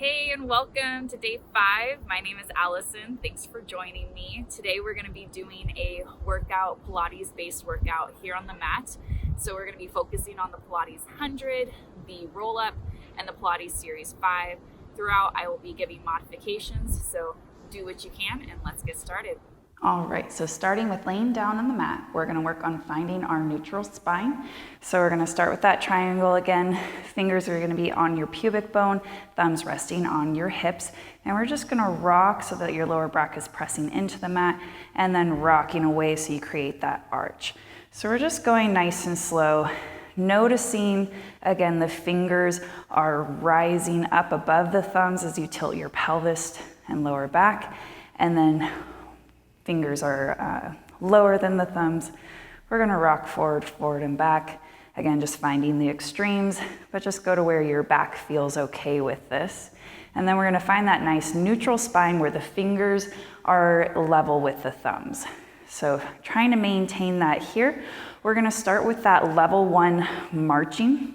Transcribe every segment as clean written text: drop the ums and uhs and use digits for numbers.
Hey, and welcome to day 5. My name is Allison. Thanks for joining me. Today we're going to be doing a workout, Pilates-based workout here on the mat. So we're going to be focusing on the Pilates 100, the roll-up, and the Pilates Series 5. Throughout, I will be giving modifications, so do what you can, and let's get started. All right, so starting with laying down on the mat, we're gonna work on finding our neutral spine. So we're gonna start with that triangle again. Fingers are gonna be on your pubic bone, thumbs resting on your hips. And we're just gonna rock so that your lower back is pressing into the mat and then rocking away so you create that arch. So we're just going nice and slow, noticing, again, the fingers are rising up above the thumbs as you tilt your pelvis and lower back. And then fingers are lower than the thumbs. We're gonna rock forward, forward and back. Again, just finding the extremes, but just go to where your back feels okay with this. And then we're gonna find that nice neutral spine where the fingers are level with the thumbs. So trying to maintain that here. We're gonna start with that level 1 marching.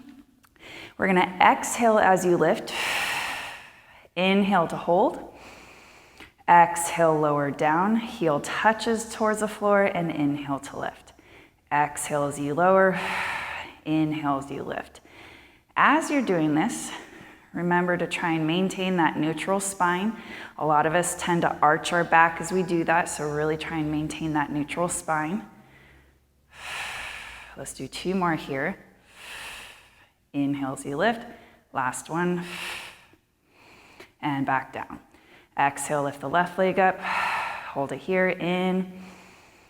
We're gonna exhale as you lift. Inhale to hold. Exhale, lower down, heel touches towards the floor, and inhale to lift. Exhale as you lower, inhale as you lift. As you're doing this, remember to try and maintain that neutral spine. A lot of us tend to arch our back as we do that, so really try and maintain that neutral spine. Let's do 2 more here. Inhale as you lift, last one, and back down. Exhale, lift the left leg up, hold it here, in,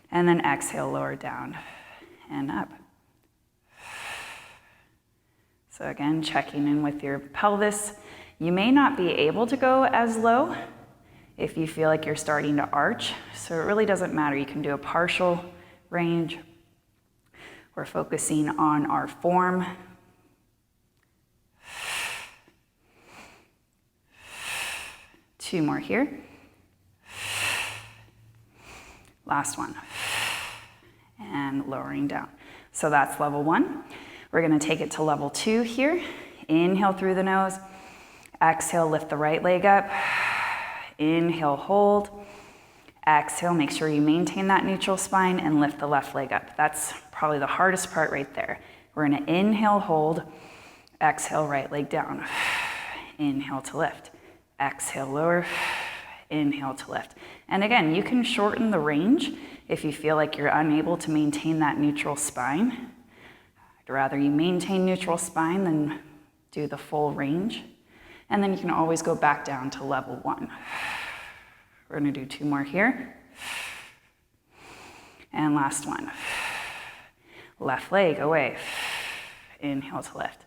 and then exhale, lower down and up. So again, checking in with your pelvis. You may not be able to go as low if you feel like you're starting to arch, so it really doesn't matter. You can do a partial range. We're focusing on our form. Two more here. Last one. And lowering down. So that's level 1. We're gonna take it to level 2 here. Inhale through the nose. Exhale, lift the right leg up. Inhale, hold. Exhale, make sure you maintain that neutral spine and lift the left leg up. That's probably the hardest part right there. We're gonna inhale, hold. Exhale, right leg down. Inhale to lift. Exhale, lower, inhale to lift. And again, you can shorten the range if you feel like you're unable to maintain that neutral spine. I'd rather you maintain neutral spine than do the full range. And then you can always go back down to level 1. We're gonna do 2 more here. And last one. Left leg away, inhale to lift.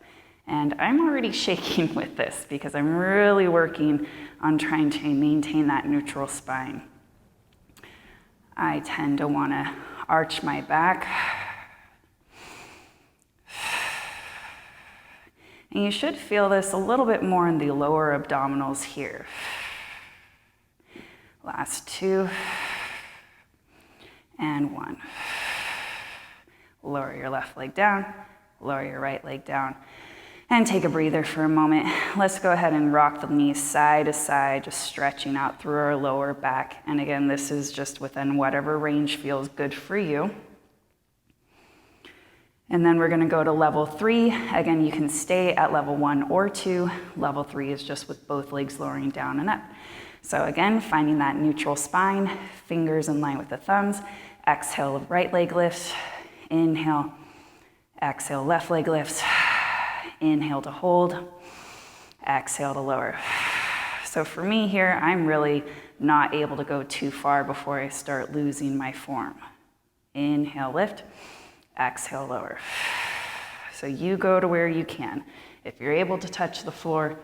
And I'm already shaking with this because I'm really working on trying to maintain that neutral spine. I tend to want to arch my back. And you should feel this a little bit more in the lower abdominals here. Last 2. And 1. Lower your left leg down, lower your right leg down. And take a breather for a moment. Let's go ahead and rock the knees side to side, just stretching out through our lower back. And again, this is just within whatever range feels good for you. And then we're gonna go to level 3. Again, you can stay at level 1 or 2. Level 3 is just with both legs lowering down and up. So again, finding that neutral spine, fingers in line with the thumbs. Exhale, right leg lifts. Inhale, exhale, left leg lifts. Inhale to hold, exhale to lower. So for me here, I'm really not able to go too far before I start losing my form. Inhale, lift, exhale, lower. So you go to where you can. If you're able to touch the floor,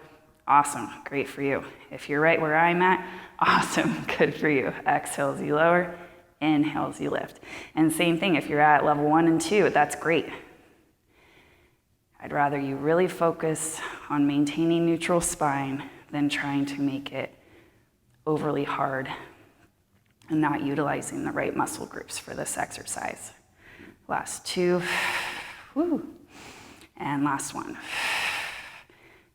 awesome, great for you. If you're right where I'm at, awesome, good for you. Exhale as you lower, inhale as you lift. And same thing, if you're at level 1 and 2, that's great. I'd rather you really focus on maintaining neutral spine than trying to make it overly hard and not utilizing the right muscle groups for this exercise. Last 2, woo, and last one.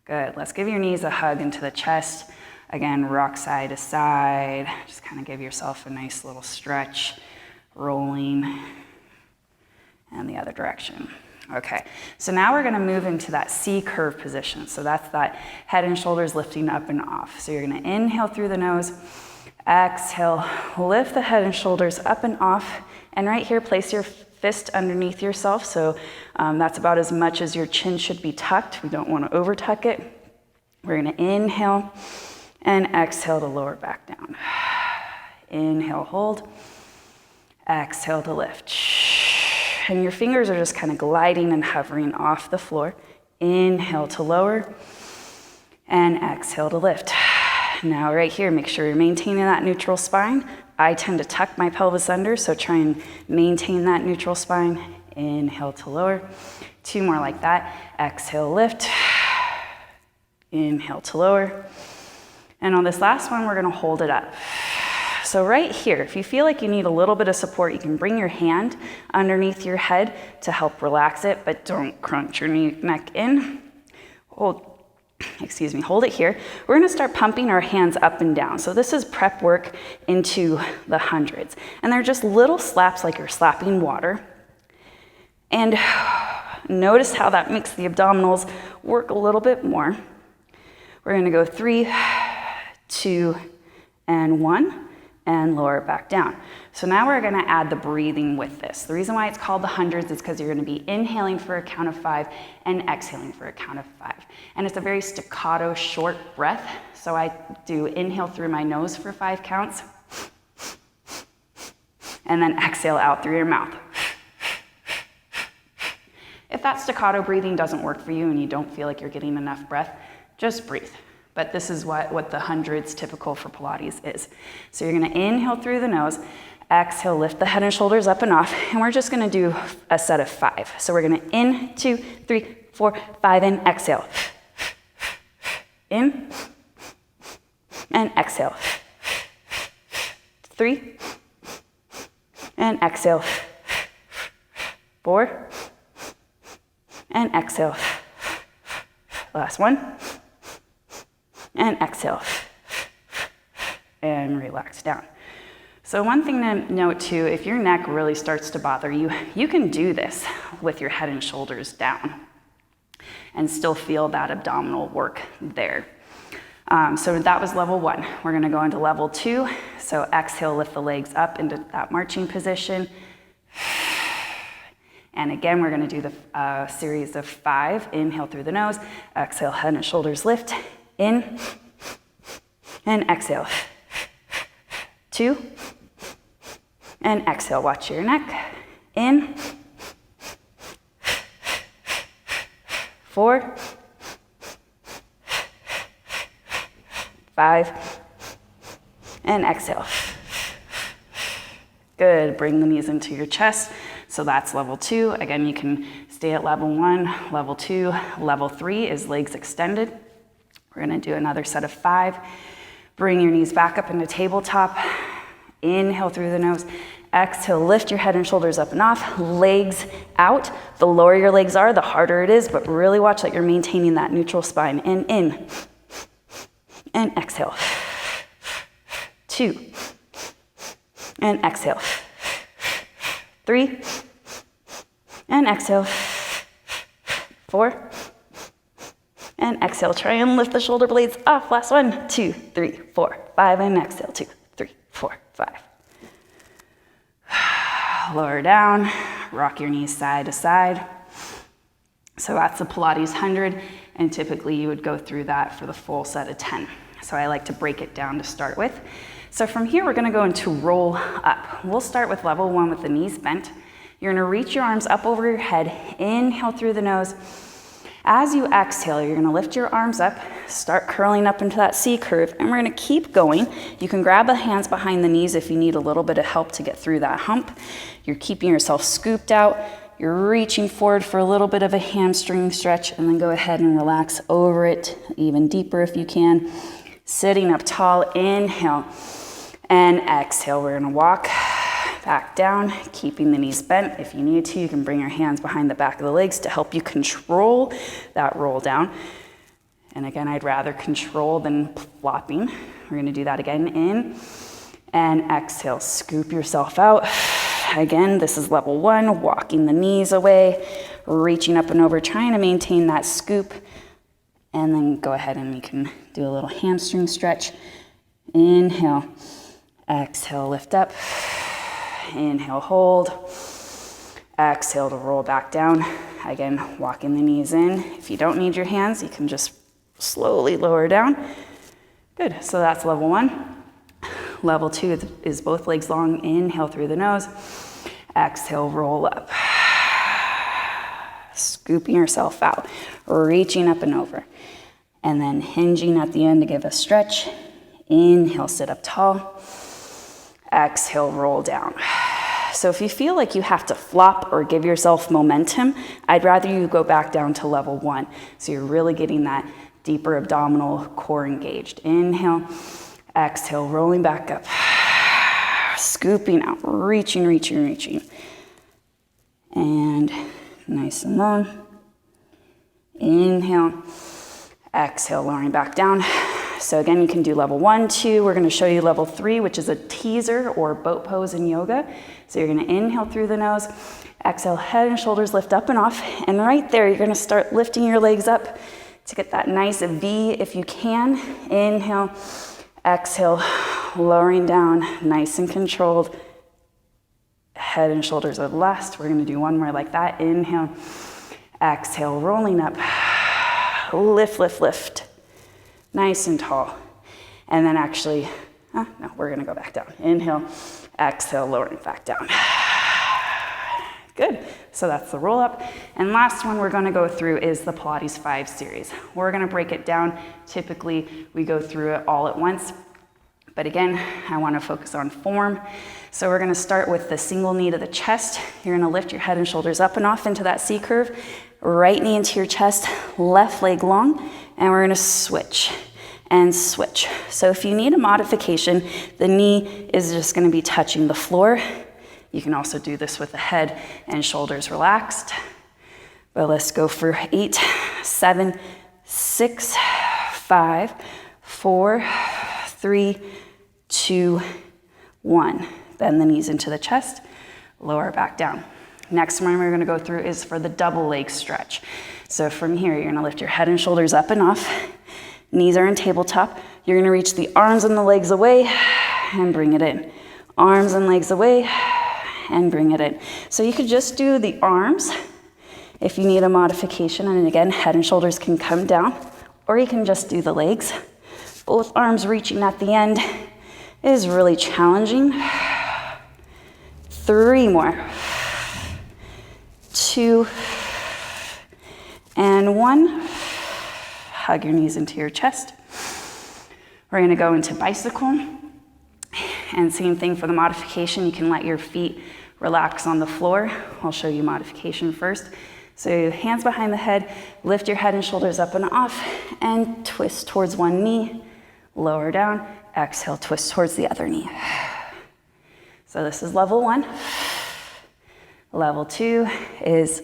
Good. Let's give your knees a hug into the chest. Again, rock side to side. Just kind of give yourself a nice little stretch, rolling, and the other direction. Okay, so now we're gonna move into that C curve position. So that's that head and shoulders lifting up and off. So you're gonna inhale through the nose, exhale, lift the head and shoulders up and off. And right here, place your fist underneath yourself. So that's about as much as your chin should be tucked. We don't wanna over tuck it. We're gonna inhale and exhale to lower back down. Inhale, hold. Exhale to lift. And your fingers are just kind of gliding and hovering off the floor. Inhale to lower and exhale to lift. Now right here, make sure you're maintaining that neutral spine. I tend to tuck my pelvis under, so try and maintain that neutral spine. Inhale to lower. 2 more like that. Exhale, lift. Inhale to lower. And on this last one, we're gonna hold it up. So right here, if you feel like you need a little bit of support, you can bring your hand underneath your head to help relax it, but don't crunch your neck in. Hold it here. We're gonna start pumping our hands up and down. So this is prep work into the hundreds. And they're just little slaps like you're slapping water. And notice how that makes the abdominals work a little bit more. We're gonna go 3, 2, and 1, and lower it back down. So now we're gonna add the breathing with this. The reason why it's called the hundreds is because you're gonna be inhaling for a count of 5 and exhaling for a count of 5. And it's a very staccato, short breath. So I do inhale through my nose for 5 counts, and then exhale out through your mouth. If that staccato breathing doesn't work for you and you don't feel like you're getting enough breath, just breathe. But this is what the hundreds typical for Pilates is. So you're gonna inhale through the nose, exhale, lift the head and shoulders up and off, and we're just gonna do a set of 5. So we're gonna in, 2, 3, 4, 5, and exhale. In, and exhale. 3, and exhale. 4, and exhale. Last one. And exhale, and relax down. So one thing to note too, if your neck really starts to bother you, you can do this with your head and shoulders down and still feel that abdominal work there. So that was level 1. We're gonna go into level 2. So exhale, lift the legs up into that marching position. And again, we're gonna do the series of 5. Inhale through the nose, exhale, head and shoulders lift. In, and exhale. 2, and exhale. Watch your neck. In, 4, 5, and exhale. Good. Bring the knees into your chest. So that's level 2. Again, you can stay at level 1, level 2. Level 3 is legs extended. We're gonna do another set of 5. Bring your knees back up into tabletop. Inhale through the nose. Exhale, lift your head and shoulders up and off. Legs out. The lower your legs are, the harder it is, but really watch that you're maintaining that neutral spine. And in, and exhale. 2, and exhale. 3, and exhale. 4, and exhale. Try and lift the shoulder blades off. Last one. 2, 3, 4, 5, and exhale. 2, 3, 4, 5. Lower down. Rock your knees side to side. So that's the Pilates 100, and typically you would go through that for the full set of 10. So I like to break it down to start with. So from here, we're gonna go into roll up. We'll start with level 1 with the knees bent. You're gonna reach your arms up over your head. Inhale through the nose. As you exhale, you're gonna lift your arms up, start curling up into that C curve, and we're gonna keep going. You can grab the hands behind the knees if you need a little bit of help to get through that hump. You're keeping yourself scooped out. You're reaching forward for a little bit of a hamstring stretch, and then go ahead and relax over it, even deeper if you can. Sitting up tall, inhale, and exhale. We're gonna walk back down, keeping the knees bent. If you need to, you can bring your hands behind the back of the legs to help you control that roll down. And again, I'd rather control than flopping. We're gonna do that again, in and exhale, scoop yourself out. Again, this is level 1, walking the knees away, reaching up and over, trying to maintain that scoop. And then go ahead and you can do a little hamstring stretch. Inhale, exhale, lift up. Inhale, hold. Exhale to roll back down. Again, walking the knees in. If you don't need your hands, you can just slowly lower down. Good, so that's level 1. Level 2 is both legs long. Inhale through the nose. Exhale, roll up. Scooping yourself out, reaching up and over. And then hinging at the end to give a stretch. Inhale, sit up tall. Exhale, roll down. So if you feel like you have to flop or give yourself momentum, I'd rather you go back down to level 1. So you're really getting that deeper abdominal core engaged. Inhale, exhale, rolling back up. Scooping out, reaching, reaching, reaching. And nice and long. Inhale, exhale, lowering back down. So again, you can do level 1, 2. We're gonna show you level 3, which is a teaser or boat pose in yoga. So you're gonna inhale through the nose, exhale, head and shoulders lift up and off. And right there, you're gonna start lifting your legs up to get that nice V if you can. Inhale, exhale, lowering down, nice and controlled. Head and shoulders are last. We're gonna do one more like that. Inhale, exhale, rolling up. Lift, lift, lift. Nice and tall. And then actually, no, we're gonna go back down. Inhale, exhale, lowering back down. Good, so that's the roll up. And last one we're gonna go through is the Pilates 5 series. We're gonna break it down. Typically, we go through it all at once. But again, I wanna focus on form. So we're gonna start with the single knee to the chest. You're gonna lift your head and shoulders up and off into that C curve. Right knee into your chest, left leg long, and we're gonna switch and switch. So if you need a modification, the knee is just gonna be touching the floor. You can also do this with the head and shoulders relaxed. But let's go for 8, 7, 6, 5, 4, 3, 2, 1. Bend the knees into the chest, lower back down. Next one we're gonna go through is for the double leg stretch. So from here, you're gonna lift your head and shoulders up and off. Knees are in tabletop. You're gonna reach the arms and the legs away and bring it in. Arms and legs away and bring it in. So you could just do the arms if you need a modification. And again, head and shoulders can come down, or you can just do the legs. Both arms reaching at the end is really challenging. 3 more. 2 and 1. Hug your knees into your chest. We're gonna go into bicycle. And same thing for the modification. You can let your feet relax on the floor. I'll show you modification first. So hands behind the head, lift your head and shoulders up and off, and twist towards one knee, lower down, exhale, twist towards the other knee. So this is level 1. Level 2 is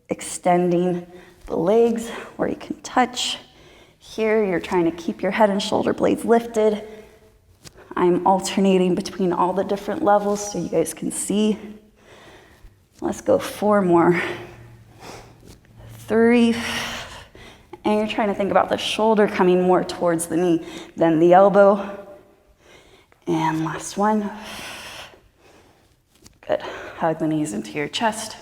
extending the legs where you can touch. Here, you're trying to keep your head and shoulder blades lifted. I'm alternating between all the different levels so you guys can see. Let's go 4 more. 3. And you're trying to think about the shoulder coming more towards the knee than the elbow. And last one. Good. Hug the knees into your chest.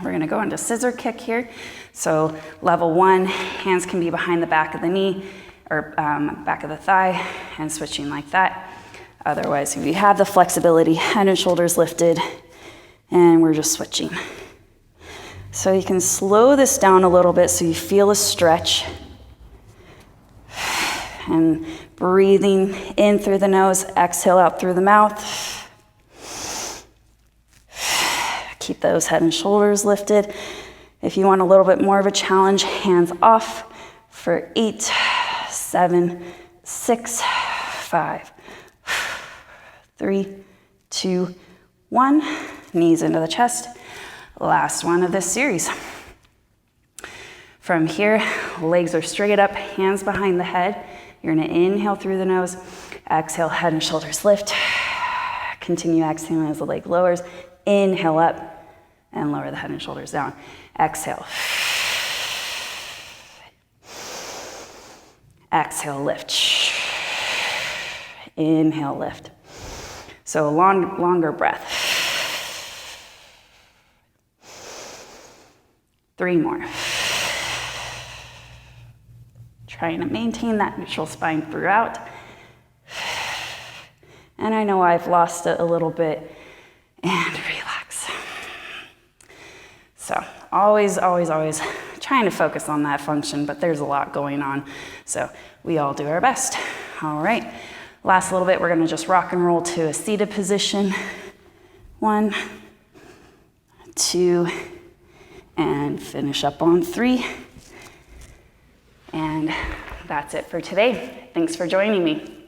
We're gonna go into scissor kick here. So level 1, hands can be behind the back of the knee or back of the thigh and switching like that. Otherwise, if you have the flexibility, head and shoulders lifted, and we're just switching. So you can slow this down a little bit so you feel a stretch. And breathing in through the nose, exhale out through the mouth. Keep those head and shoulders lifted. If you want a little bit more of a challenge, hands off for 8, 7, 6, 5, 3, 2, 1. Knees into the chest. Last one of this series. From here, legs are straight up, hands behind the head. You're gonna inhale through the nose, exhale, head and shoulders lift. Continue exhaling as the leg lowers. Inhale up and lower the head and shoulders down. Exhale. Exhale, lift. Inhale, lift. So a longer breath. 3 more. Trying to maintain that neutral spine throughout. And I know I've lost it a little bit. And relax. So always trying to focus on that function, but there's a lot going on. So we all do our best. All right. Last little bit, we're gonna just rock and roll to a seated position. 1, 2, and finish up on 3. And that's it for today. Thanks for joining me.